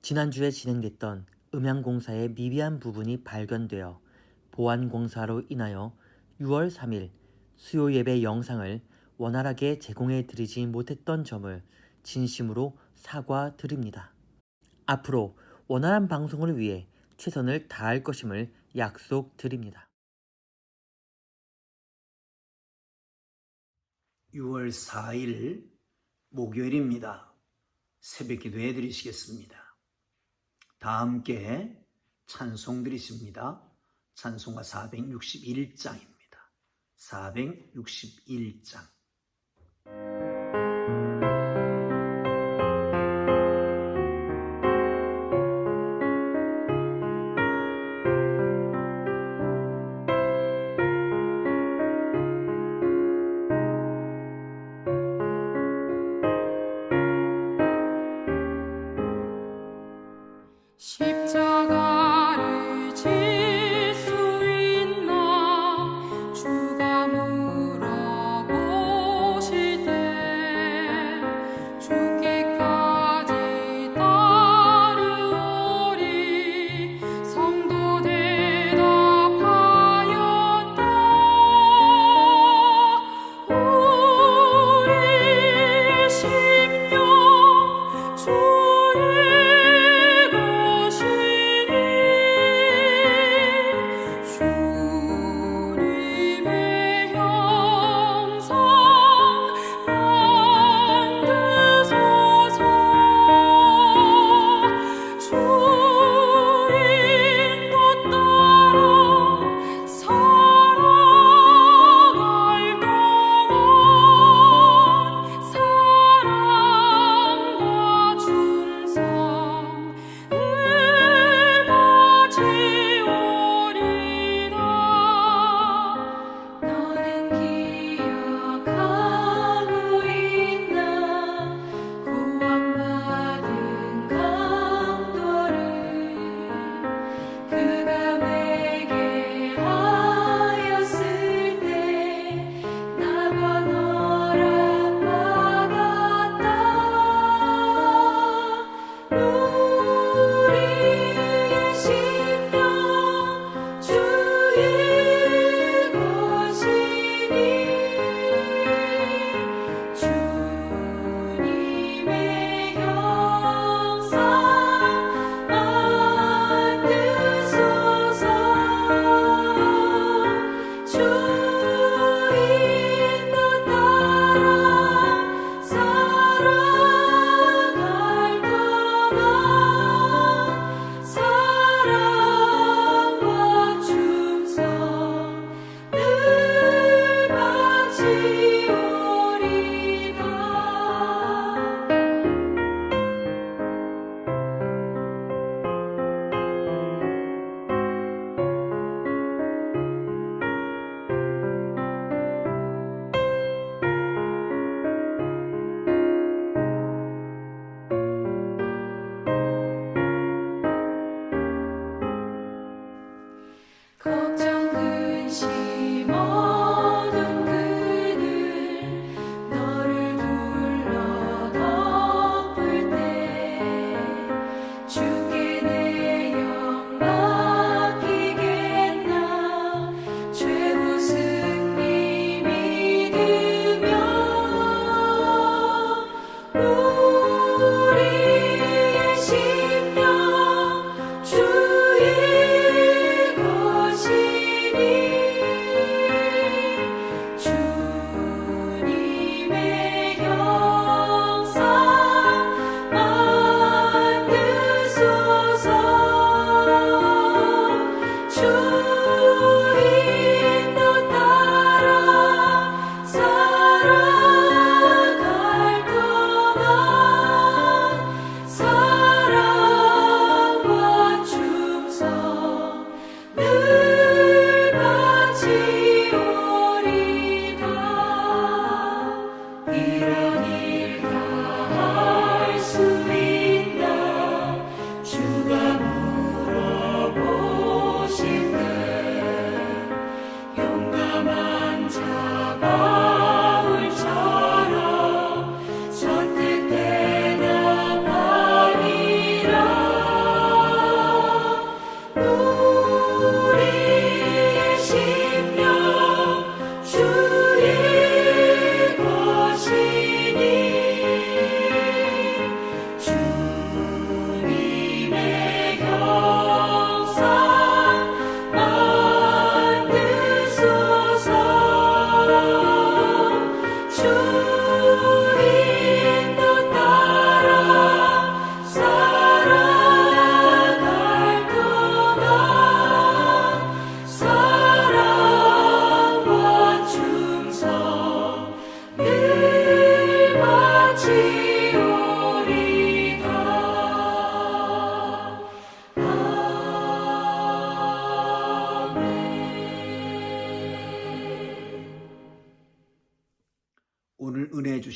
지난주에 진행됐던 음향공사의 미비한 부분이 발견되어 보안공사로 인하여 6월 3일 수요 예배 영상을 원활하게 제공해 드리지 못했던 점을 진심으로 사과드립니다. 앞으로 원활한 방송을 위해 최선을 다할 것임을 약속드립니다. 6월 4일 목요일입니다. 새벽 기도해 드리시겠습니다. 다 함께 찬송 드리십니다. 찬송가 461장입니다. 461장. 십자가를 질 수 있나 주가 물어보실 때 죽기까지 따르오리 성도 대답하였다. 우리의 심령 주의 것이니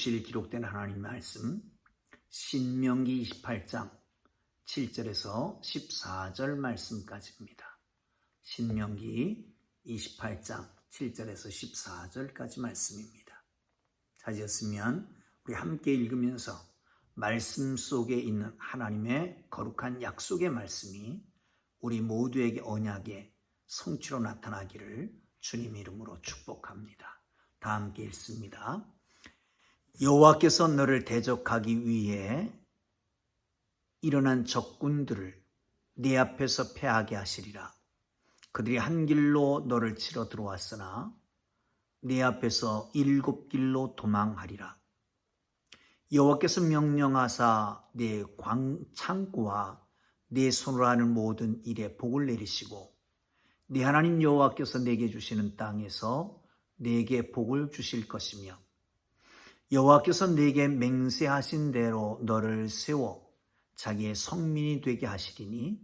주실 기록된 하나님의 말씀 신명기 28장 7절에서 14절 말씀까지입니다. 신명기 28장 7절에서 14절까지 말씀입니다. 찾으셨으면 우리 함께 읽으면서 말씀 속에 있는 하나님의 거룩한 약속의 말씀이 우리 모두에게 언약의 성취로 나타나기를 주님의 이름으로 축복합니다. 다 함께 읽습니다. 여호와께서 너를 대적하기 위해 일어난 적군들을 네 앞에서 패하게 하시리라. 그들이 한 길로 너를 치러 들어왔으나 네 앞에서 7길로 도망하리라. 여호와께서 명령하사 네 창고와 네 손으로 하는 모든 일에 복을 내리시고 네 하나님 여호와께서 내게 주시는 땅에서 내게 복을 주실 것이며 여호와께서 내게 맹세하신 대로 너를 세워 자기의 성민이 되게 하시리니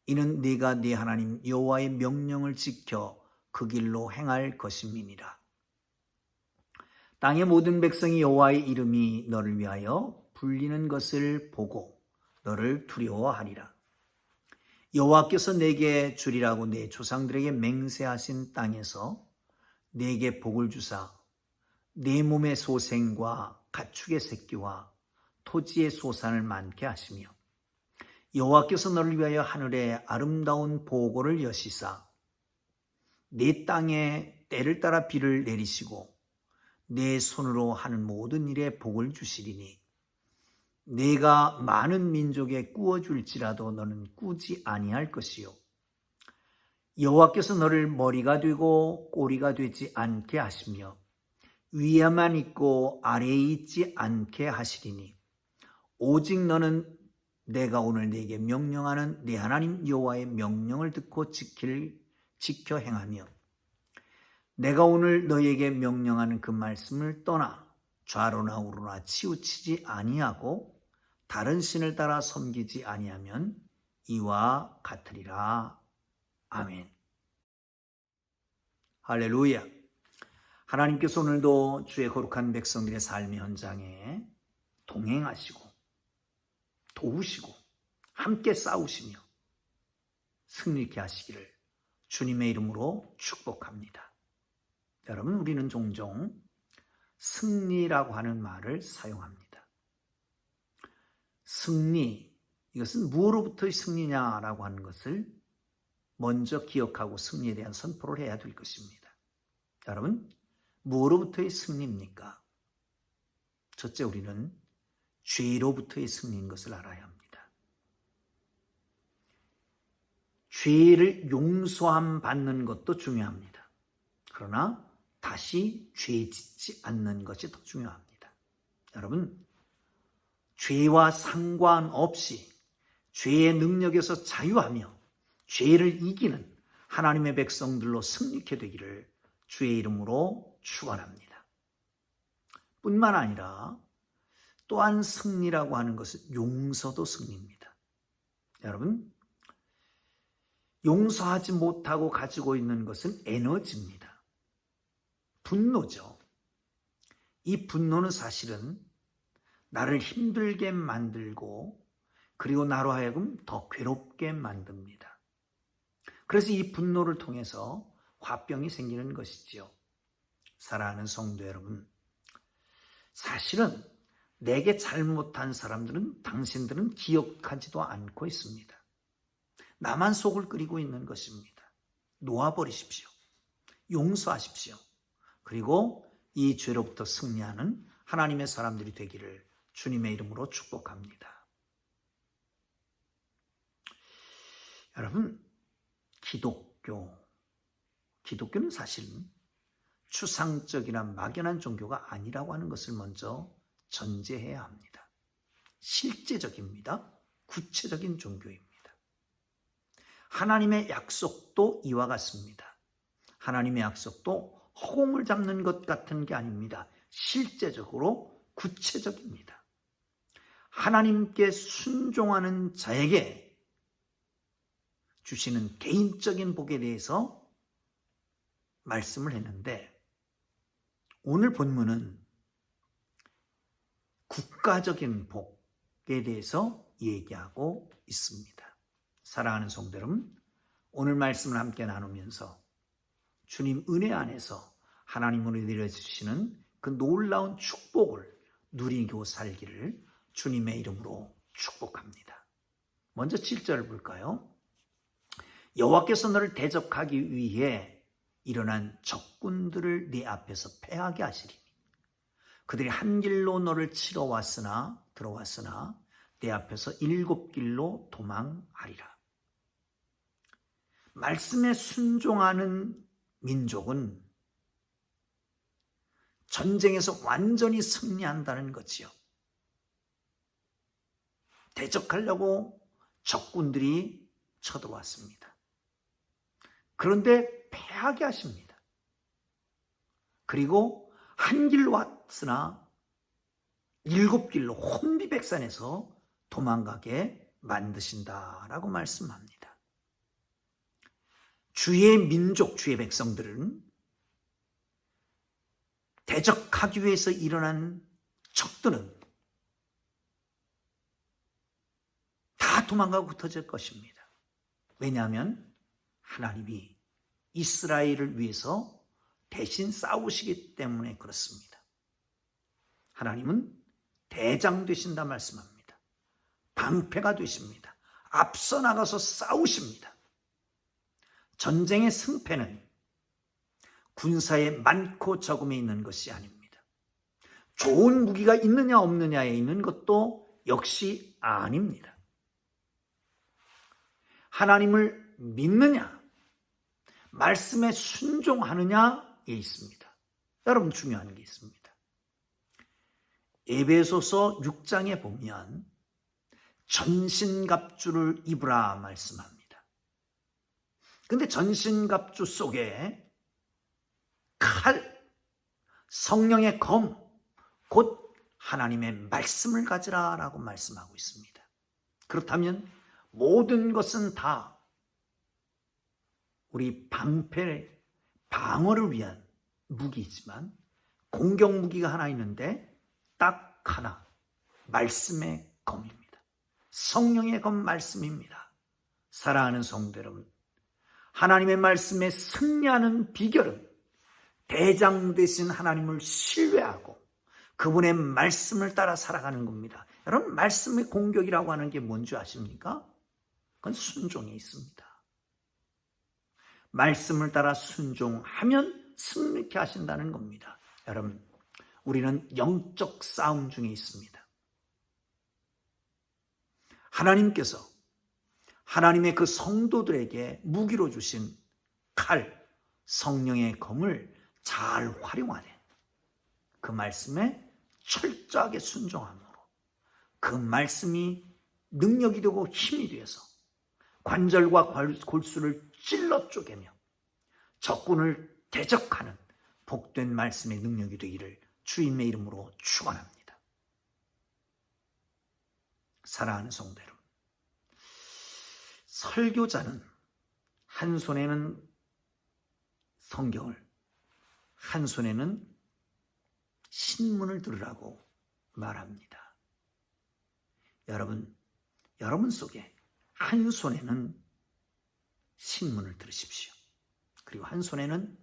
이는 네가 네 하나님 여호와의 명령을 지켜 그 길로 행할 것임이니라. 땅의 모든 백성이 여호와의 이름이 너를 위하여 불리는 것을 보고 너를 두려워하리라. 여호와께서 내게 주리라고 내 조상들에게 맹세하신 땅에서 내게 복을 주사 내 몸의 소생과 가축의 새끼와 토지의 소산을 많게 하시며 여호와께서 너를 위하여 하늘의 아름다운 보고를 여시사 네 땅에 때를 따라 비를 내리시고 내 손으로 하는 모든 일에 복을 주시리니 내가 많은 민족에 꾸어줄지라도 너는 꾸지 아니할 것이요 여호와께서 너를 머리가 되고 꼬리가 되지 않게 하시며 위에만 있고 아래에 있지 않게 하시리니 오직 너는 내가 오늘 네게 명령하는 네 하나님 여호와의 명령을 듣고 지켜 행하며 내가 오늘 너에게 명령하는 그 말씀을 떠나 좌로나 우로나 치우치지 아니하고 다른 신을 따라 섬기지 아니하면 이와 같으리라. 아멘. 할렐루야. 하나님께서 오늘도 주의 거룩한 백성들의 삶의 현장에 동행하시고 도우시고 함께 싸우시며 승리케 하시기를 주님의 이름으로 축복합니다. 여러분, 우리는 종종 승리라고 하는 말을 사용합니다. 승리, 이것은 무엇으로부터의 승리냐라고 하는 것을 먼저 기억하고 승리에 대한 선포를 해야 될 것입니다. 여러분, 무엇으로부터의 승리입니까? 첫째, 우리는 죄로부터의 승리인 것을 알아야 합니다. 죄를 용서함 받는 것도 중요합니다. 그러나 다시 죄 짓지 않는 것이 더 중요합니다. 여러분, 죄와 상관없이 죄의 능력에서 자유하며 죄를 이기는 하나님의 백성들로 승리케 되기를 주의 이름으로 축원합니다. 뿐만 아니라 또한 승리라고 하는 것은 용서도 승리입니다. 여러분, 용서하지 못하고 가지고 있는 것은 에너지입니다. 분노죠. 이 분노는 사실은 나를 힘들게 만들고 그리고 나로 하여금 더 괴롭게 만듭니다. 그래서 이 분노를 통해서 화병이 생기는 것이지요. 사랑하는 성도 여러분, 사실은 내게 잘못한 사람들은 당신들은 기억하지도 않고 있습니다. 나만 속을 끓이고 있는 것입니다. 놓아버리십시오. 용서하십시오. 그리고 이 죄로부터 승리하는 하나님의 사람들이 되기를 주님의 이름으로 축복합니다. 여러분, 기독교는 사실은 추상적이나 막연한 종교가 아니라고 하는 것을 먼저 전제해야 합니다. 실제적입니다. 구체적인 종교입니다. 하나님의 약속도 이와 같습니다. 하나님의 약속도 허공을 잡는 것 같은 게 아닙니다. 실제적으로 구체적입니다. 하나님께 순종하는 자에게 주시는 개인적인 복에 대해서 말씀을 했는데 오늘 본문은 국가적인 복에 대해서 얘기하고 있습니다. 사랑하는 성도 여러분, 오늘 말씀을 함께 나누면서 주님 은혜 안에서 하나님으로 내려주시는 그 놀라운 축복을 누리고 살기를 주님의 이름으로 축복합니다. 먼저 7절을 볼까요? 여호와께서 너를 대적하기 위해 일어난 적군들을 네 앞에서 패하게 하시리니 그들이 한 길로 너를 치러 들어왔으나 내 앞에서 7길로 도망하리라. 말씀에 순종하는 민족은 전쟁에서 완전히 승리한다는 거지요. 대적하려고 적군들이 쳐들어왔습니다. 그런데 패하게 하십니다. 그리고 한 길로 왔으나 7길로 혼비백산에서 도망가게 만드신다라고 말씀합니다. 주의 민족, 주의 백성들은 대적하기 위해서 일어난 적들은 다 도망가고 흩어질 것입니다. 왜냐하면 하나님이 이스라엘을 위해서 대신 싸우시기 때문에 그렇습니다. 하나님은 대장 되신다 말씀합니다. 방패가 되십니다. 앞서 나가서 싸우십니다. 전쟁의 승패는 군사의 많고 적음에 있는 것이 아닙니다. 좋은 무기가 있느냐 없느냐에 있는 것도 역시 아닙니다. 하나님을 믿느냐, 말씀에 순종하느냐에 있습니다. 여러분, 중요한 게 있습니다. 에베소서 6장에 보면 전신갑주를 입으라 말씀합니다. 근데 전신갑주 속에 칼, 성령의 검, 곧 하나님의 말씀을 가지라라고 말씀하고 있습니다. 그렇다면 모든 것은 다 우리 방어를 위한 무기이지만 공격 무기가 하나 있는데 딱 하나, 말씀의 검입니다. 성령의 검 말씀입니다. 사랑하는 성도 여러분, 하나님의 말씀에 승리하는 비결은 대장 되신 하나님을 신뢰하고 그분의 말씀을 따라 살아가는 겁니다. 여러분, 말씀의 공격이라고 하는 게 뭔지 아십니까? 그건 순종에 있습니다. 말씀을 따라 순종하면 승리케 하신다는 겁니다. 여러분, 우리는 영적 싸움 중에 있습니다. 하나님께서 하나님의 그 성도들에게 무기로 주신 칼, 성령의 검을 잘 활용하되 그 말씀에 철저하게 순종함으로 그 말씀이 능력이 되고 힘이 되어서 관절과 골수를 찔러 쪼개며 적군을 대적하는 복된 말씀의 능력이 되기를 주님의 이름으로 축원합니다. 사랑하는 성도 여러분, 설교자는 한 손에는 성경을, 한 손에는 신문을 들으라고 말합니다. 여러분 속에 한 손에는 신문을 들으십시오. 그리고 한 손에는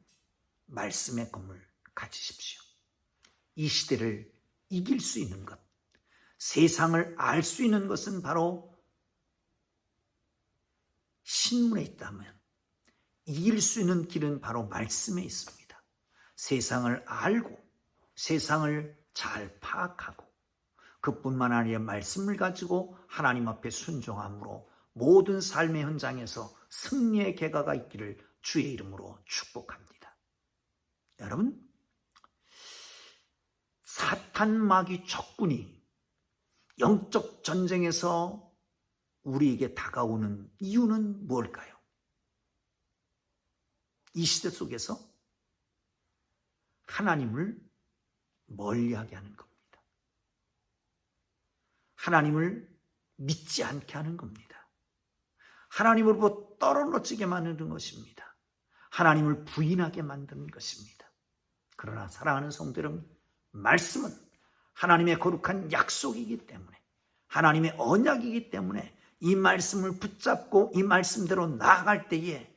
말씀의 검을 가지십시오. 이 시대를 이길 수 있는 것, 세상을 알 수 있는 것은 바로 신문에 있다면 이길 수 있는 길은 바로 말씀에 있습니다. 세상을 알고 세상을 잘 파악하고 그뿐만 아니라 말씀을 가지고 하나님 앞에 순종함으로 모든 삶의 현장에서 승리의 계가가 있기를 주의 이름으로 축복합니다. 여러분, 사탄 마귀 적군이 영적 전쟁에서 우리에게 다가오는 이유는 무엇일까요? 이 시대 속에서 하나님을 멀리하게 하는 겁니다. 하나님을 믿지 않게 하는 겁니다. 하나님으로부터 떨어지게 만드는 것입니다. 하나님을 부인하게 만드는 것입니다. 그러나 사랑하는 성도 여러분, 말씀은 하나님의 거룩한 약속이기 때문에, 하나님의 언약이기 때문에 이 말씀을 붙잡고 이 말씀대로 나아갈 때에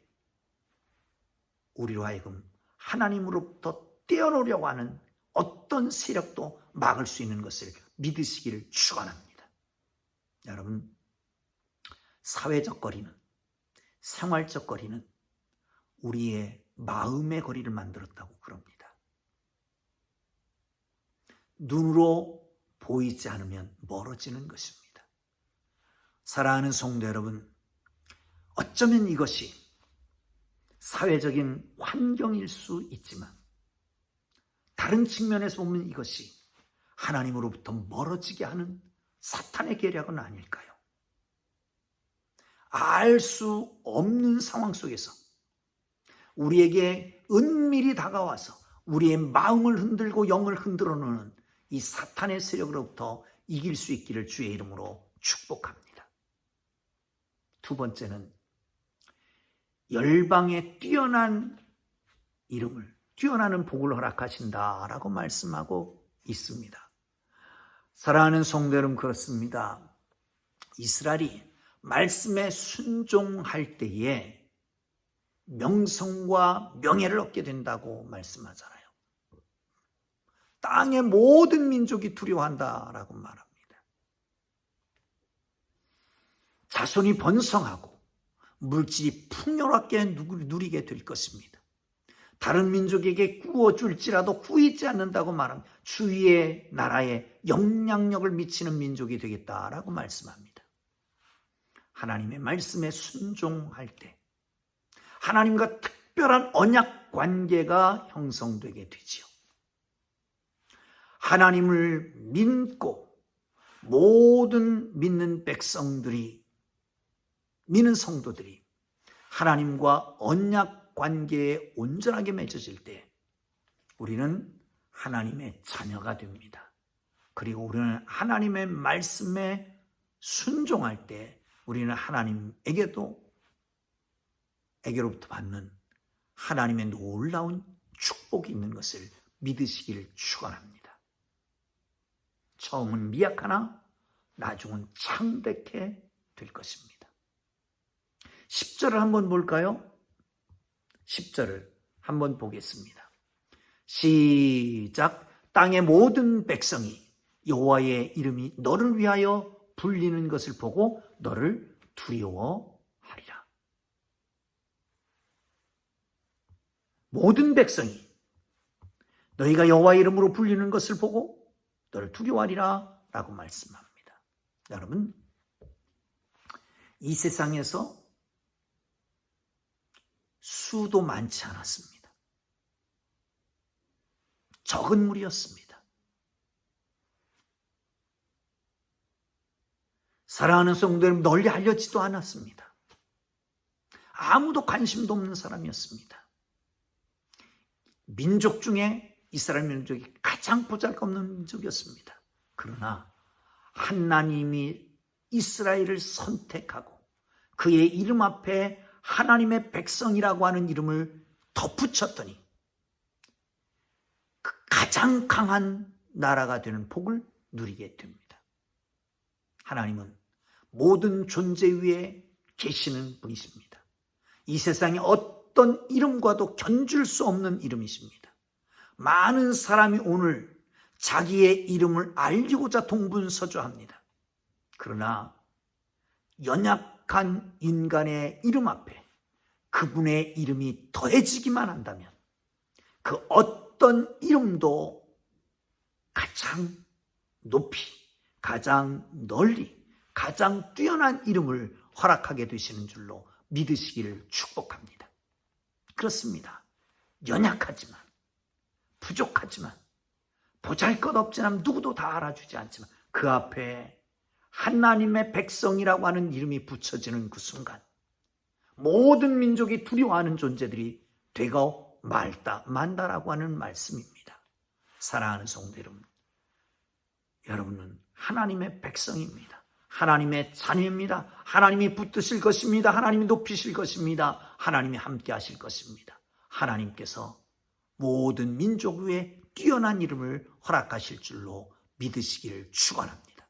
우리로 하여금 하나님으로부터 떼어놓으려고 하는 어떤 세력도 막을 수 있는 것을 믿으시기를 축원합니다. 여러분, 사회적 거리는, 생활적 거리는 우리의 마음의 거리를 만들었다고 그럽니다. 눈으로 보이지 않으면 멀어지는 것입니다. 사랑하는 성도 여러분, 어쩌면 이것이 사회적인 환경일 수 있지만 다른 측면에서 보면 이것이 하나님으로부터 멀어지게 하는 사탄의 계략은 아닐까요? 알 수 없는 상황 속에서 우리에게 은밀히 다가와서 우리의 마음을 흔들고 영을 흔들어 놓는 이 사탄의 세력으로부터 이길 수 있기를 주의 이름으로 축복합니다. 두 번째는 열방에 뛰어난 이름을, 뛰어나는 복을 허락하신다라고 말씀하고 있습니다. 사랑하는 성도 여러분, 그렇습니다. 이스라엘이 말씀에 순종할 때에 명성과 명예를 얻게 된다고 말씀하잖아요. 땅의 모든 민족이 두려워한다라고 말합니다. 자손이 번성하고 물질이 풍요롭게 누리게 될 것입니다. 다른 민족에게 구워줄지라도 구이지 않는다고 말합니다. 주위의 나라에 영향력을 미치는 민족이 되겠다라고 말씀합니다. 하나님의 말씀에 순종할 때 하나님과 특별한 언약 관계가 형성되게 되지요. 하나님을 믿고 모든 믿는 백성들이, 믿는 성도들이 하나님과 언약 관계에 온전하게 맺어질 때 우리는 하나님의 자녀가 됩니다. 그리고 우리는 하나님의 말씀에 순종할 때 우리는 하나님에게로부터 받는 하나님의 놀라운 축복이 있는 것을 믿으시기를 축원합니다. 처음은 미약하나 나중은 창대케 될 것입니다. 10절을 한번 볼까요? 10절을 한번 보겠습니다. 시작. 땅의 모든 백성이 여호와의 이름이 너를 위하여 불리는 것을 보고 너를 두려워하리라. 모든 백성이 너희가 여호와의 이름으로 불리는 것을 보고 너를 두려워하리라 라고 말씀합니다. 여러분, 이 세상에서 수도 많지 않았습니다. 적은 무리였습니다. 사랑하는 성도 여러분, 널리 알려지도 않았습니다. 아무도 관심도 없는 사람이었습니다. 민족 중에 이스라엘 민족이 가장 보잘것없는 민족이었습니다. 그러나 하나님이 이스라엘을 선택하고 그의 이름 앞에 하나님의 백성이라고 하는 이름을 덧붙였더니 그 가장 강한 나라가 되는 복을 누리게 됩니다. 하나님은 모든 존재 위에 계시는 분이십니다. 이 세상에 어떤 이름과도 견줄 수 없는 이름이십니다. 많은 사람이 오늘 자기의 이름을 알리고자 동분서주합니다. 그러나 연약한 인간의 이름 앞에 그분의 이름이 더해지기만 한다면 그 어떤 이름도 가장 높이, 가장 널리, 가장 뛰어난 이름을 허락하게 되시는 줄로 믿으시기를 축복합니다. 그렇습니다. 연약하지만, 부족하지만, 보잘것없지만, 누구도 다 알아주지 않지만 그 앞에 하나님의 백성이라고 하는 이름이 붙여지는 그 순간 모든 민족이 두려워하는 존재들이 되고 만다라고 하는 말씀입니다. 사랑하는 성도 여러분, 여러분은 하나님의 백성입니다. 하나님의 자녀입니다. 하나님이 붙드실 것입니다. 하나님이 높이실 것입니다. 하나님이 함께 하실 것입니다. 하나님께서 모든 민족 위에 뛰어난 이름을 허락하실 줄로 믿으시기를 축원합니다.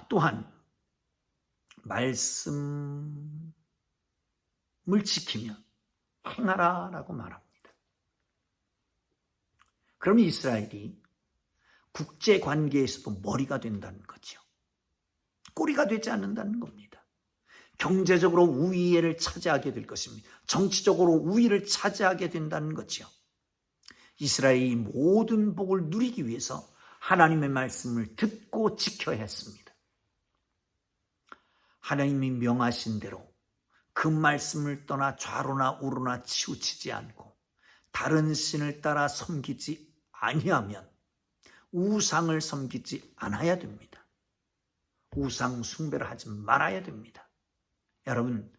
또한 말씀을 지키며 행하라라고 말합니다. 그러면 이스라엘이 국제관계에서도 머리가 된다는 거죠. 꼬리가 되지 않는다는 겁니다. 경제적으로 우위를 차지하게 될 것입니다. 정치적으로 우위를 차지하게 된다는 거죠. 이스라엘이 모든 복을 누리기 위해서 하나님의 말씀을 듣고 지켜야 했습니다. 하나님이 명하신 대로 그 말씀을 떠나 좌로나 우로나 치우치지 않고 다른 신을 따라 섬기지 아니하면 우상을 섬기지 않아야 됩니다. 우상 숭배를 하지 말아야 됩니다. 여러분,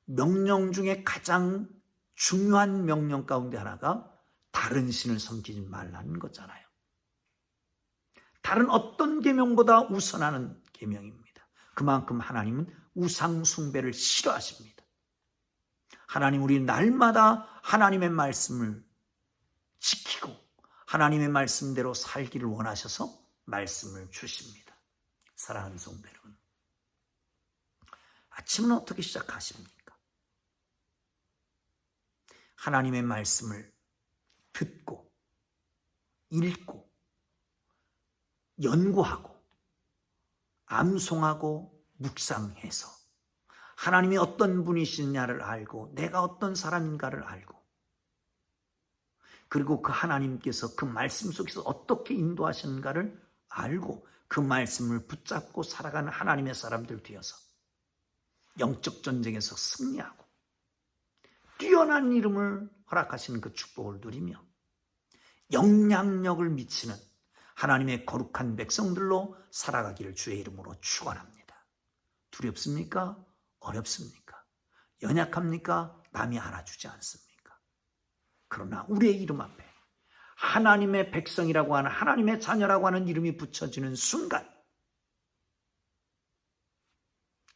명령 중에 가장 중요한 명령 가운데 하나가 다른 신을 섬기지 말라는 거잖아요. 다른 어떤 계명보다 우선하는 계명입니다. 그만큼 하나님은 우상 숭배를 싫어하십니다. 하나님, 우리 날마다 하나님의 말씀을 지키고 하나님의 말씀대로 살기를 원하셔서 말씀을 주십니다. 사랑하는 성도 여러분, 아침은 어떻게 시작하십니까? 하나님의 말씀을 듣고 읽고 연구하고 암송하고 묵상해서 하나님이 어떤 분이시냐를 알고 내가 어떤 사람인가를 알고 그리고 그 하나님께서 그 말씀 속에서 어떻게 인도하시는가를 알고 그 말씀을 붙잡고 살아가는 하나님의 사람들 되어서 영적 전쟁에서 승리하고 뛰어난 이름을 허락하시는 그 축복을 누리며 영향력을 미치는 하나님의 거룩한 백성들로 살아가기를 주의 이름으로 축원합니다. 두렵습니까? 어렵습니까? 연약합니까? 남이 알아주지 않습니까? 그러나 우리의 이름 앞에 하나님의 백성이라고 하는 하나님의 자녀라고 하는 이름이 붙여지는 순간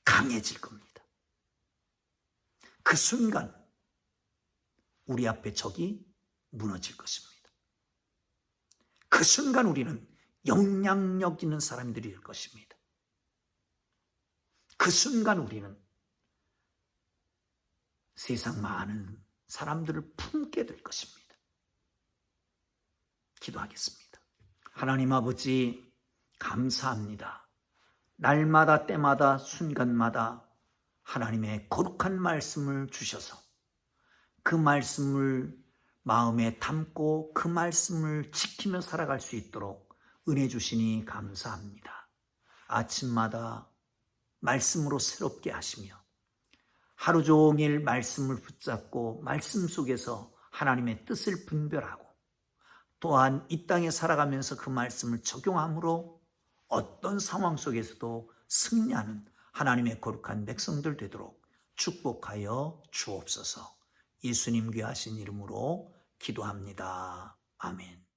강해질 겁니다. 그 순간 우리 앞에 적이 무너질 것입니다. 그 순간 우리는 영향력 있는 사람들이 될 것입니다. 그 순간 우리는 세상 많은 사람들을 품게 될 것입니다. 기도하겠습니다. 하나님 아버지, 감사합니다. 날마다 때마다 순간마다 하나님의 거룩한 말씀을 주셔서 그 말씀을 마음에 담고 그 말씀을 지키며 살아갈 수 있도록 은혜 주시니 감사합니다. 아침마다 말씀으로 새롭게 하시며 하루 종일 말씀을 붙잡고 말씀 속에서 하나님의 뜻을 분별하고 또한 이 땅에 살아가면서 그 말씀을 적용함으로 어떤 상황 속에서도 승리하는 하나님의 거룩한 백성들 되도록 축복하여 주옵소서. 예수님 귀하신 이름으로 기도합니다. 아멘.